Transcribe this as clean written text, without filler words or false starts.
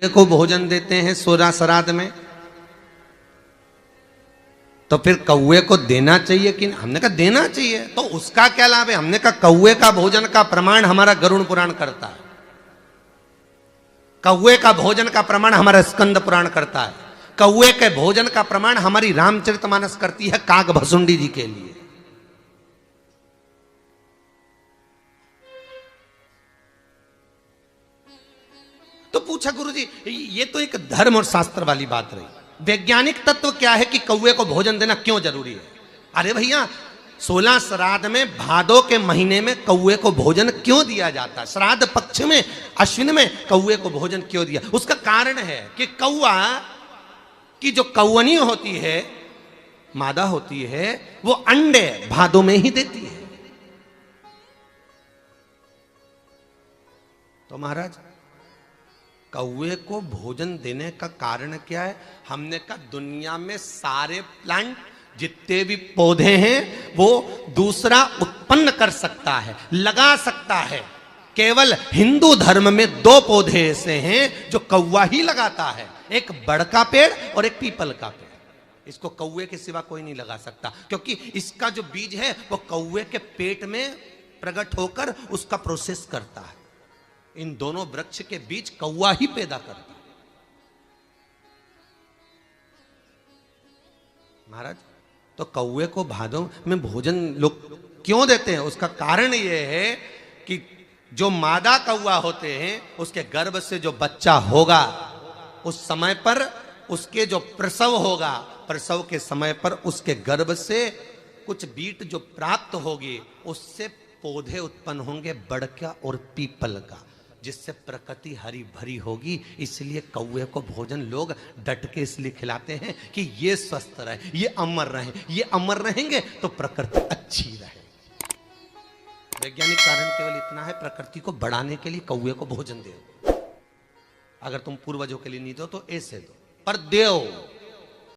को भोजन देते हैं 16 श्राद्ध में, तो फिर कौए को देना चाहिए कि हमने कहा देना चाहिए। तो उसका क्या लाभ है? हमने कहा कौए का भोजन का प्रमाण हमारा गरुड़ पुराण करता है, कौए का भोजन का प्रमाण हमारा स्कंद पुराण करता है, कौए के भोजन का प्रमाण हमारी रामचरितमानस करती है काग भसुंडी जी के लिए। तो पूछा गुरुजी ये तो एक धर्म और शास्त्र वाली बात रही, वैज्ञानिक तत्व क्या है कि कौए को भोजन देना क्यों जरूरी है? अरे भैया 16 श्राद्ध में भादो के महीने में कौए को भोजन क्यों दिया जाता है? श्राद्ध पक्ष में अश्विन में कौए को भोजन क्यों दिया? उसका कारण है कि कौआ की जो कौवनी होती है, मादा होती है, वो अंडे भादो में ही देती है। तो महाराज कौए को भोजन देने का कारण क्या है? हमने कहा दुनिया में सारे प्लांट जितने भी पौधे हैं वो दूसरा उत्पन्न कर सकता है, लगा सकता है। केवल हिंदू धर्म में 2 पौधे ऐसे हैं जो कौआ ही लगाता है, एक बड़ का पेड़ और एक पीपल का पेड़। इसको कौए के सिवा कोई नहीं लगा सकता, क्योंकि इसका जो बीज है वो कौए के पेट में प्रकट होकर उसका प्रोसेस करता है। इन दोनों वृक्ष के बीज कौआ ही पैदा करता है। महाराज तो कौए को भादों में भोजन लोग क्यों देते हैं? उसका कारण यह है कि जो मादा कौआ होते हैं उसके गर्भ से जो बच्चा होगा उस समय पर उसके जो प्रसव होगा, प्रसव के समय पर उसके गर्भ से कुछ बीट जो प्राप्त होगी उससे पौधे उत्पन्न होंगे बड़ का और पीपल का, जिससे प्रकृति हरी भरी होगी। इसलिए कौए को भोजन लोग डट के इसलिए खिलाते हैं कि ये स्वस्थ रहे, ये अमर रहे, ये अमर रहेंगे तो प्रकृति अच्छी रहेगी। वैज्ञानिक कारण केवल इतना है, प्रकृति को बढ़ाने के लिए कौए को भोजन दो। अगर तुम पूर्वजों के लिए नहीं दो तो ऐसे दो, पर दो।